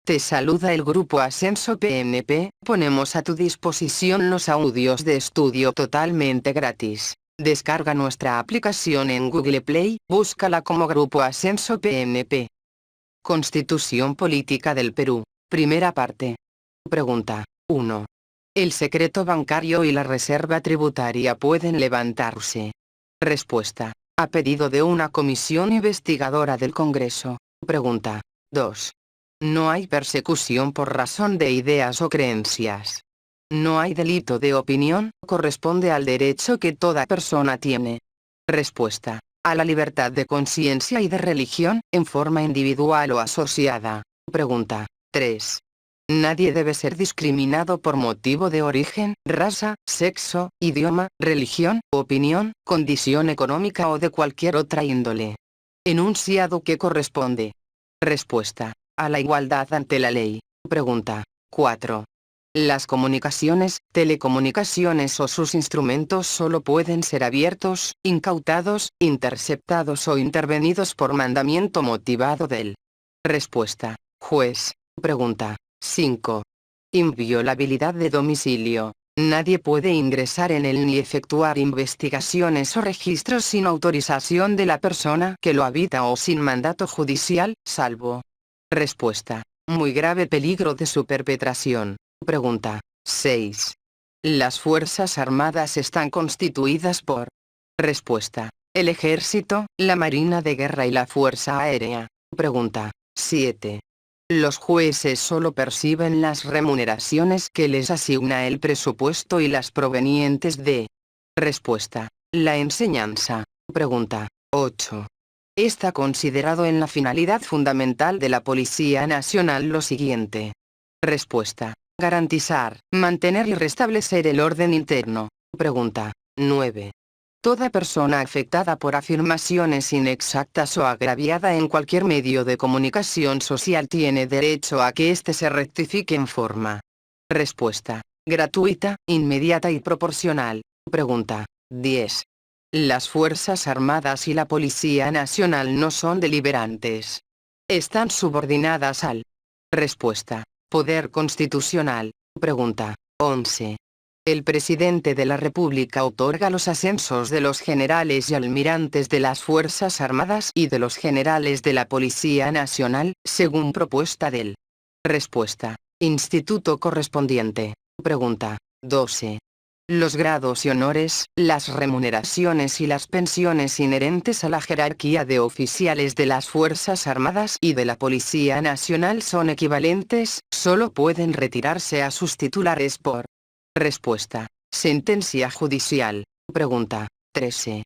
Te saluda el Grupo Ascenso PNP, ponemos a tu disposición los audios de estudio totalmente gratis. Descarga nuestra aplicación en Google Play, búscala como Grupo Ascenso PNP. Constitución Política del Perú. Primera parte. Pregunta 1. ¿El secreto bancario y la reserva tributaria pueden levantarse? Respuesta. A pedido de una comisión investigadora del Congreso. Pregunta 2. No hay persecución por razón de ideas o creencias. No hay delito de opinión, corresponde al derecho que toda persona tiene. Respuesta. A la libertad de conciencia y de religión, en forma individual o asociada. Pregunta 3. Nadie debe ser discriminado por motivo de origen, raza, sexo, idioma, religión, opinión, condición económica o de cualquier otra índole. Enunciado que corresponde. Respuesta. A la igualdad ante la ley. Pregunta 4. Las comunicaciones, telecomunicaciones o sus instrumentos solo pueden ser abiertos, incautados, interceptados o intervenidos por mandamiento motivado del. Respuesta. Juez. Pregunta 5. Inviolabilidad de domicilio. Nadie puede ingresar en él ni efectuar investigaciones o registros sin autorización de la persona que lo habita o sin mandato judicial, salvo. Respuesta. Muy grave peligro de su perpetración. Pregunta 6. Las Fuerzas Armadas están constituidas por. Respuesta. El Ejército, la Marina de Guerra y la Fuerza Aérea. Pregunta 7. Los jueces solo perciben las remuneraciones que les asigna el presupuesto y las provenientes de. Respuesta. La enseñanza. Pregunta 8. Está considerado en la finalidad fundamental de la Policía Nacional lo siguiente. Respuesta. Garantizar, mantener y restablecer el orden interno. Pregunta 9. Toda persona afectada por afirmaciones inexactas o agraviada en cualquier medio de comunicación social tiene derecho a que éste se rectifique en forma. Respuesta. Gratuita, inmediata y proporcional. Pregunta 10. Las Fuerzas Armadas y la Policía Nacional no son deliberantes. Están subordinadas al. Respuesta. Poder constitucional. Pregunta 11. El presidente de la República otorga los ascensos de los generales y almirantes de las Fuerzas Armadas y de los generales de la Policía Nacional, según propuesta del. Respuesta. Instituto correspondiente. Pregunta 12. Los grados y honores, las remuneraciones y las pensiones inherentes a la jerarquía de oficiales de las Fuerzas Armadas y de la Policía Nacional son equivalentes, solo pueden retirarse a sus titulares por. Respuesta. Sentencia judicial. Pregunta 13.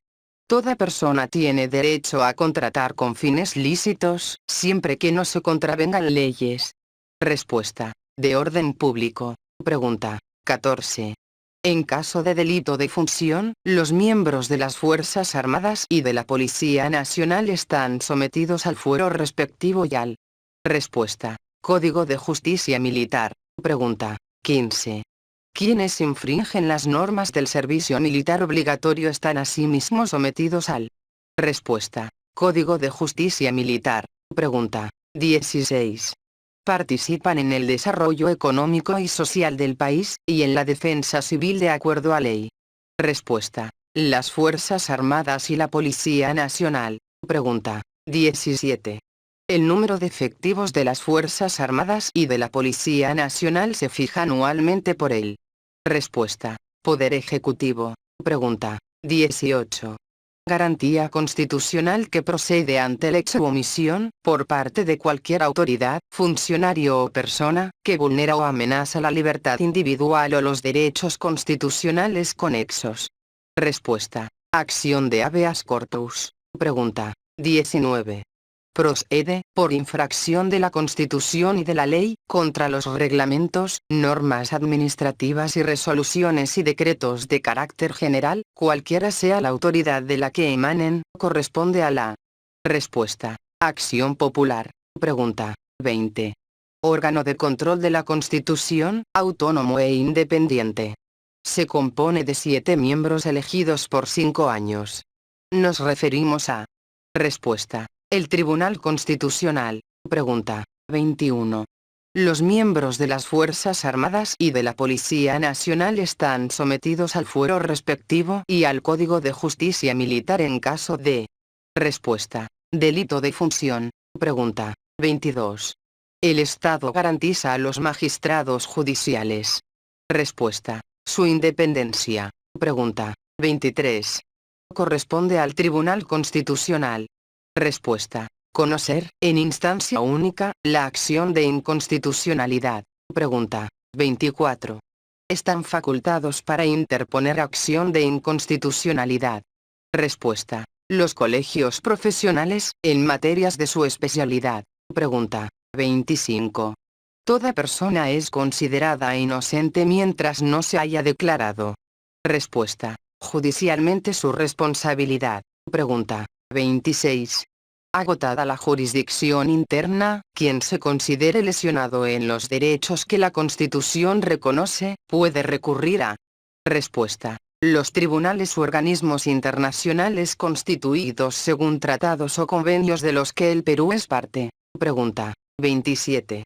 Toda persona tiene derecho a contratar con fines lícitos, siempre que no se contravengan leyes. Respuesta. De orden público. Pregunta 14. En caso de delito de función, los miembros de las Fuerzas Armadas y de la Policía Nacional están sometidos al fuero respectivo y al. Respuesta. Código de Justicia Militar. Pregunta 15. Quienes infringen las normas del servicio militar obligatorio están asimismo sometidos al. Respuesta. Código de Justicia Militar. Pregunta 16. Participan en el desarrollo económico y social del país, y en la defensa civil de acuerdo a ley. Respuesta. Las Fuerzas Armadas y la Policía Nacional. Pregunta 17. El número de efectivos de las Fuerzas Armadas y de la Policía Nacional se fija anualmente por el. Respuesta. Poder Ejecutivo. Pregunta 18. Garantía constitucional que procede ante la exomisión, por parte de cualquier autoridad, funcionario o persona, que vulnera o amenaza la libertad individual o los derechos constitucionales conexos. Respuesta. Acción de habeas corpus. Pregunta 19. Procede, por infracción de la Constitución y de la ley, contra los reglamentos, normas administrativas y resoluciones y decretos de carácter general, cualquiera sea la autoridad de la que emanen, corresponde a la. Respuesta. Acción popular. Pregunta 20. Órgano de control de la Constitución, autónomo e independiente. Se compone de 7 miembros elegidos por 5 años. Nos referimos a. Respuesta. El Tribunal Constitucional. Pregunta 21. Los miembros de las Fuerzas Armadas y de la Policía Nacional están sometidos al fuero respectivo y al Código de Justicia Militar en caso de. Respuesta. Delito de función. Pregunta. 22. El Estado garantiza a los magistrados judiciales. Respuesta. Su independencia. Pregunta. 23. Corresponde al Tribunal Constitucional. Respuesta. Conocer, en instancia única, la acción de inconstitucionalidad. Pregunta. 24. Están facultados para interponer acción de inconstitucionalidad. Respuesta. Los colegios profesionales, en materias de su especialidad. Pregunta. 25. Toda persona es considerada inocente mientras no se haya declarado. Respuesta. Judicialmente su responsabilidad. Pregunta. 26. Agotada la jurisdicción interna, quien se considere lesionado en los derechos que la Constitución reconoce, puede recurrir a. Respuesta. Los tribunales u organismos internacionales constituidos según tratados o convenios de los que el Perú es parte. Pregunta. 27.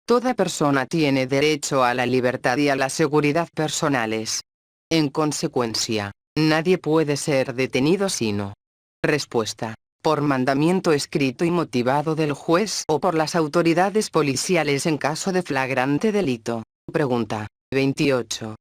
Toda persona tiene derecho a la libertad y a la seguridad personales. En consecuencia, nadie puede ser detenido sino. Respuesta. Por mandamiento escrito y motivado del juez o por las autoridades policiales en caso de flagrante delito. Pregunta. 28.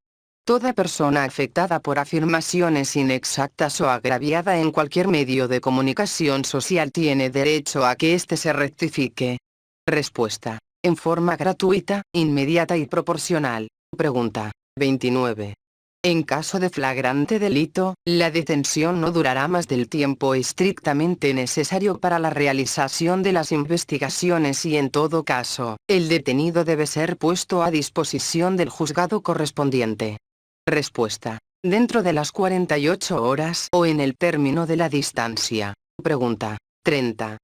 Toda persona afectada por afirmaciones inexactas o agraviada en cualquier medio de comunicación social tiene derecho a que éste se rectifique. Respuesta. En forma gratuita, inmediata y proporcional. Pregunta. 29. En caso de flagrante delito, la detención no durará más del tiempo estrictamente necesario para la realización de las investigaciones y en todo caso, el detenido debe ser puesto a disposición del juzgado correspondiente. Respuesta. Dentro de las 48 horas o en el término de la distancia. Pregunta. 30.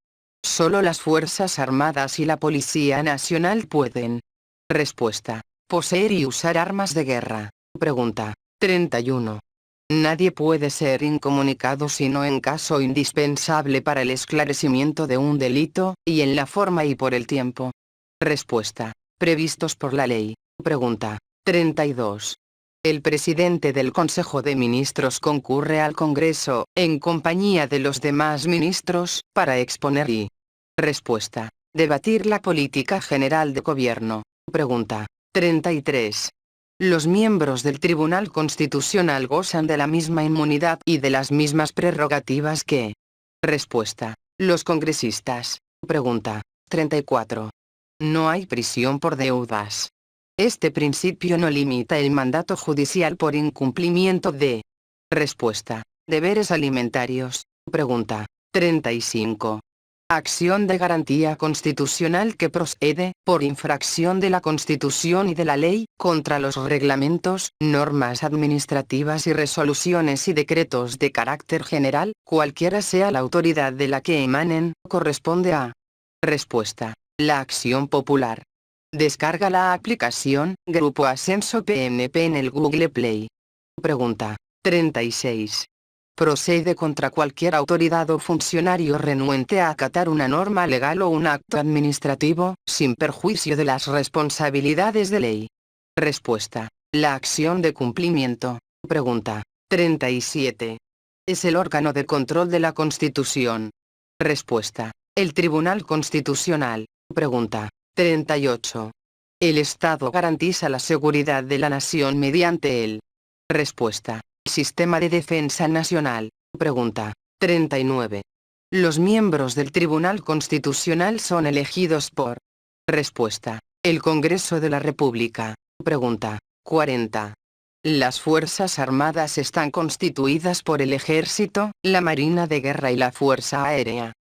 Solo las Fuerzas Armadas y la Policía Nacional pueden. Respuesta. Poseer y usar armas de guerra. Pregunta. 31. Nadie puede ser incomunicado sino en caso indispensable para el esclarecimiento de un delito, y en la forma y por el tiempo. Respuesta. Previstos por la ley. Pregunta. 32. El presidente del Consejo de Ministros concurre al Congreso, en compañía de los demás ministros, para exponer y. Respuesta. Debatir la política general de gobierno. Pregunta. 33. Los miembros del Tribunal Constitucional gozan de la misma inmunidad y de las mismas prerrogativas que. Respuesta. Los congresistas. Pregunta. 34. No hay prisión por deudas. Este principio no limita el mandato judicial por incumplimiento de. Respuesta. Deberes alimentarios. Pregunta. 35. Acción de garantía constitucional que procede, por infracción de la Constitución y de la ley, contra los reglamentos, normas administrativas y resoluciones y decretos de carácter general, cualquiera sea la autoridad de la que emanen, corresponde a. Respuesta. La acción popular. Descarga la aplicación Grupo Ascenso PNP en el Google Play. Pregunta. 36. Procede contra cualquier autoridad o funcionario renuente a acatar una norma legal o un acto administrativo, sin perjuicio de las responsabilidades de ley. Respuesta. La acción de cumplimiento. Pregunta. 37. Es el órgano de control de la Constitución. Respuesta. El Tribunal Constitucional. Pregunta. 38. El Estado garantiza la seguridad de la nación mediante el. Respuesta. Sistema de Defensa Nacional. Pregunta. 39. Los miembros del Tribunal Constitucional son elegidos por. Respuesta. El Congreso de la República. Pregunta. 40. Las Fuerzas Armadas están constituidas por el Ejército, la Marina de Guerra y la Fuerza Aérea.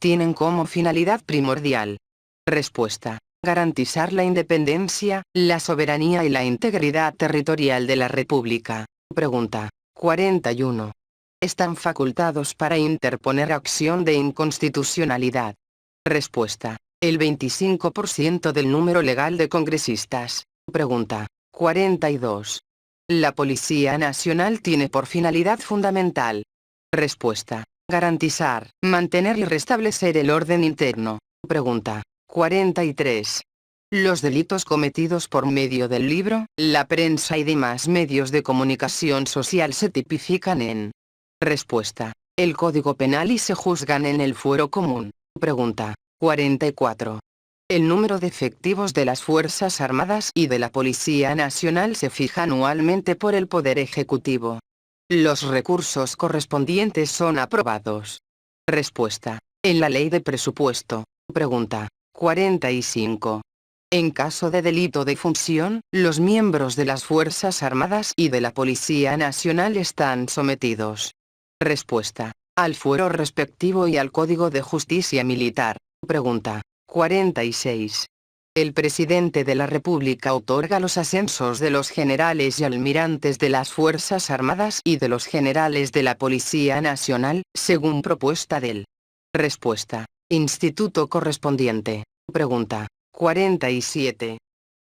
Tienen como finalidad primordial. Respuesta. Garantizar la independencia, la soberanía y la integridad territorial de la República. Pregunta. 41. Están facultados para interponer acción de inconstitucionalidad. Respuesta. El 25% del número legal de congresistas. Pregunta. 42. La Policía Nacional tiene por finalidad fundamental. Respuesta. Garantizar, mantener y restablecer el orden interno. Pregunta. 43. Los delitos cometidos por medio del libro, la prensa y demás medios de comunicación social se tipifican en. Respuesta. El Código Penal y se juzgan en el fuero común. Pregunta. 44. El número de efectivos de las Fuerzas Armadas y de la Policía Nacional se fija anualmente por el Poder Ejecutivo. Los recursos correspondientes son aprobados. Respuesta. En la Ley de Presupuesto. Pregunta. 45. En caso de delito de función, los miembros de las Fuerzas Armadas y de la Policía Nacional están sometidos. Respuesta. Al fuero respectivo y al Código de Justicia Militar. Pregunta. 46. El presidente de la República otorga los ascensos de los generales y almirantes de las Fuerzas Armadas y de los generales de la Policía Nacional, según propuesta del. Respuesta. Instituto correspondiente. Pregunta. 47.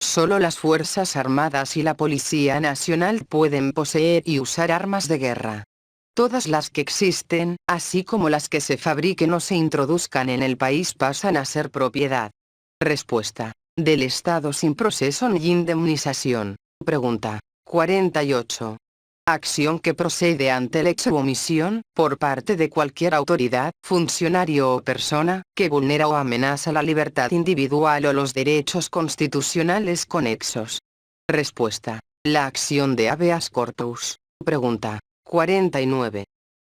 Solo las Fuerzas Armadas y la Policía Nacional pueden poseer y usar armas de guerra. Todas las que existen, así como las que se fabriquen o se introduzcan en el país pasan a ser propiedad. Respuesta. Del Estado sin proceso ni indemnización. Pregunta. 48. Acción que procede ante el hecho o omisión, por parte de cualquier autoridad, funcionario o persona, que vulnera o amenaza la libertad individual o los derechos constitucionales conexos. Respuesta. La acción de habeas corpus. Pregunta. 49.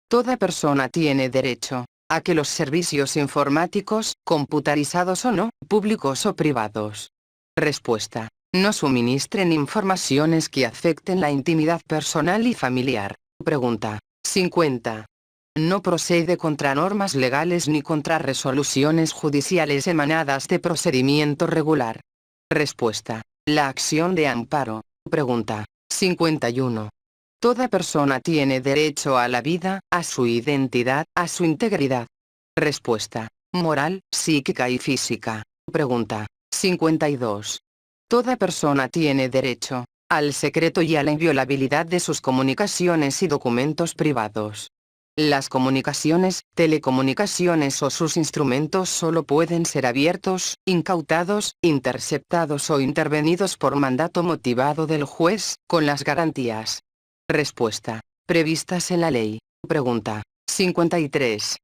Toda persona tiene derecho a que los servicios informáticos, computarizados o no, públicos o privados. Respuesta. No suministren informaciones que afecten la intimidad personal y familiar. Pregunta. 50. No procede contra normas legales ni contra resoluciones judiciales emanadas de procedimiento regular. Respuesta. La acción de amparo. Pregunta. 51. Toda persona tiene derecho a la vida, a su identidad, a su integridad. Respuesta. Moral, psíquica y física. Pregunta. 52. Toda persona tiene derecho al secreto y a la inviolabilidad de sus comunicaciones y documentos privados. Las comunicaciones, telecomunicaciones o sus instrumentos solo pueden ser abiertos, incautados, interceptados o intervenidos por mandato motivado del juez, con las garantías. Respuesta. Previstas en la ley. Pregunta. 53.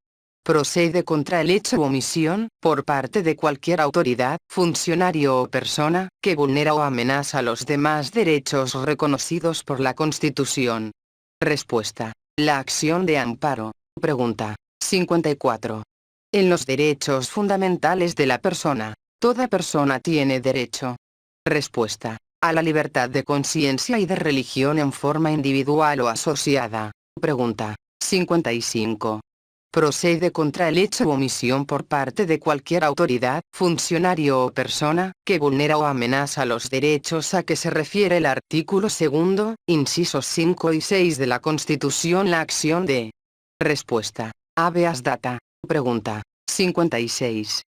Procede contra el hecho u omisión, por parte de cualquier autoridad, funcionario o persona, que vulnera o amenaza los demás derechos reconocidos por la Constitución. Respuesta. La acción de amparo. Pregunta. 54. En los derechos fundamentales de la persona, toda persona tiene derecho. Respuesta. A la libertad de conciencia y de religión en forma individual o asociada. Pregunta. 55. Procede contra el hecho u omisión por parte de cualquier autoridad, funcionario o persona, que vulnera o amenaza los derechos a que se refiere el artículo 2, incisos 5 y 6 de la Constitución. La acción de. Respuesta. Habeas data. Pregunta. 56.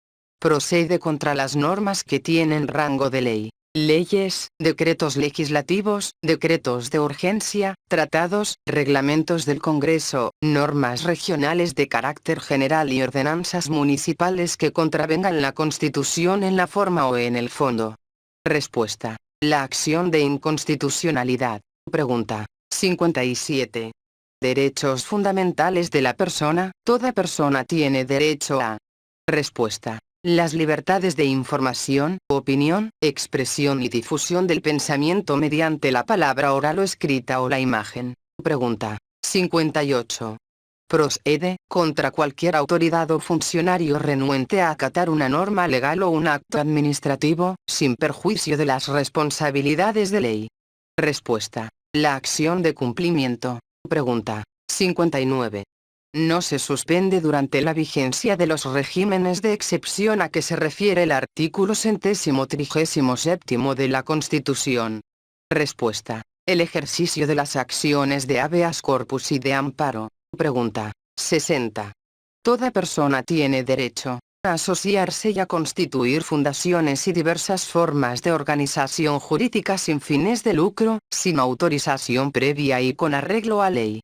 Procede contra las normas que tienen rango de ley. Leyes, decretos legislativos, decretos de urgencia, tratados, reglamentos del Congreso, normas regionales de carácter general y ordenanzas municipales que contravengan la Constitución en la forma o en el fondo. Respuesta. La acción de inconstitucionalidad. Pregunta. 57. Derechos fundamentales de la persona. Toda persona tiene derecho a. Respuesta. Las libertades de información, opinión, expresión y difusión del pensamiento mediante la palabra oral o escrita o la imagen. Pregunta. 58. Procede contra cualquier autoridad o funcionario renuente a acatar una norma legal o un acto administrativo, sin perjuicio de las responsabilidades de ley. Respuesta. La acción de cumplimiento. Pregunta. 59. No se suspende durante la vigencia de los regímenes de excepción a que se refiere el artículo 137 de la Constitución. Respuesta. El ejercicio de las acciones de habeas corpus y de amparo. Pregunta. 60. Toda persona tiene derecho a asociarse y a constituir fundaciones y diversas formas de organización jurídica sin fines de lucro, sin autorización previa y con arreglo a ley.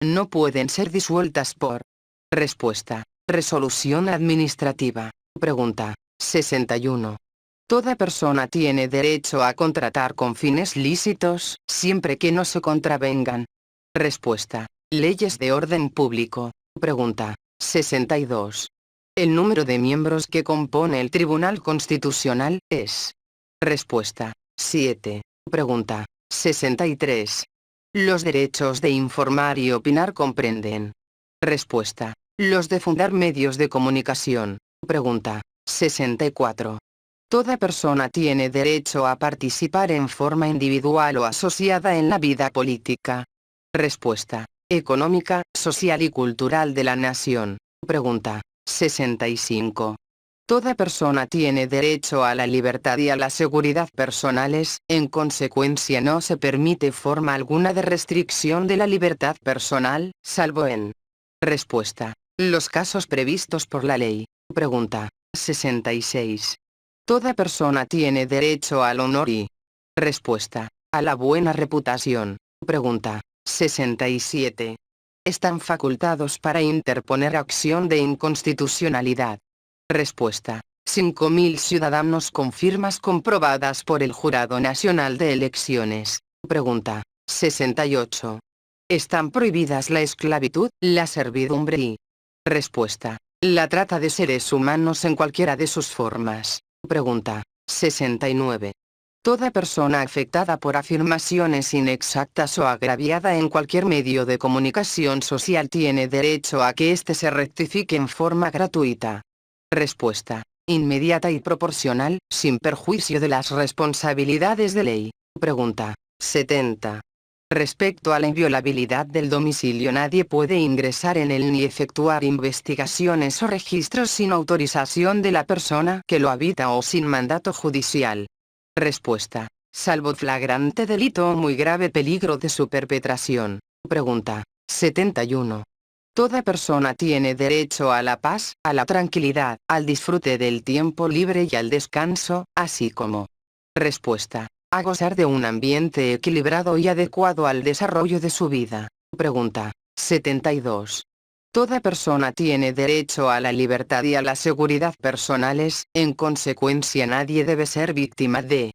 No pueden ser disueltas por. Respuesta. Resolución administrativa. Pregunta. 61. Toda persona tiene derecho a contratar con fines lícitos, siempre que no se contravengan. Respuesta. Leyes de orden público. Pregunta. 62. El número de miembros que compone el Tribunal Constitucional es. Respuesta. 7. Pregunta. 63. Los derechos de informar y opinar comprenden. Respuesta. Los de fundar medios de comunicación. Pregunta. 64. Toda persona tiene derecho a participar en forma individual o asociada en la vida política. Respuesta. Económica, social y cultural de la nación. Pregunta. 65. Toda persona tiene derecho a la libertad y a la seguridad personales, en consecuencia no se permite forma alguna de restricción de la libertad personal, salvo en. Respuesta. Los casos previstos por la ley. Pregunta. 66. Toda persona tiene derecho al honor y. Respuesta. A la buena reputación. Pregunta. 67. Están facultados para interponer acción de inconstitucionalidad. Respuesta. 5.000 ciudadanos con firmas comprobadas por el Jurado Nacional de Elecciones. Pregunta. 68. Están prohibidas la esclavitud, la servidumbre y. Respuesta. La trata de seres humanos en cualquiera de sus formas. Pregunta. 69. Toda persona afectada por afirmaciones inexactas o agraviada en cualquier medio de comunicación social tiene derecho a que éste se rectifique en forma gratuita. Respuesta. Inmediata y proporcional, sin perjuicio de las responsabilidades de ley. Pregunta. 70. Respecto a la inviolabilidad del domicilio, nadie puede ingresar en él ni efectuar investigaciones o registros sin autorización de la persona que lo habita o sin mandato judicial. Respuesta. Salvo flagrante delito o muy grave peligro de su perpetración. Pregunta. 71. Toda persona tiene derecho a la paz, a la tranquilidad, al disfrute del tiempo libre y al descanso, así como. Respuesta. A gozar de un ambiente equilibrado y adecuado al desarrollo de su vida. Pregunta. 72. Toda persona tiene derecho a la libertad y a la seguridad personales, en consecuencia nadie debe ser víctima de.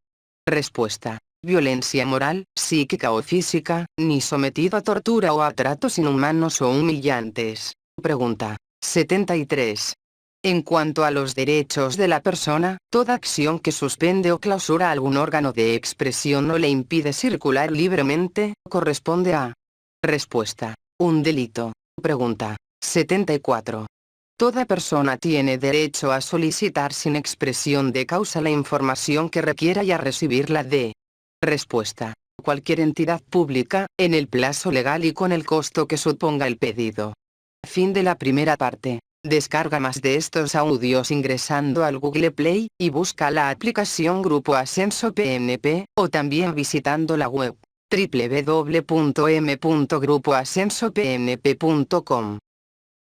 Respuesta. Violencia moral, psíquica o física, ni sometido a tortura o a tratos inhumanos o humillantes. Pregunta. 73. En cuanto a los derechos de la persona, toda acción que suspende o clausura algún órgano de expresión o le impide circular libremente, corresponde a. Respuesta. Un delito. Pregunta. 74. Toda persona tiene derecho a solicitar sin expresión de causa la información que requiera y a recibirla de. Respuesta. Cualquier entidad pública, en el plazo legal y con el costo que suponga el pedido. Fin de la primera parte. Descarga más de estos audios ingresando al Google Play, y busca la aplicación Grupo Ascenso PNP, o también visitando la web www.m.grupoasensopnp.com.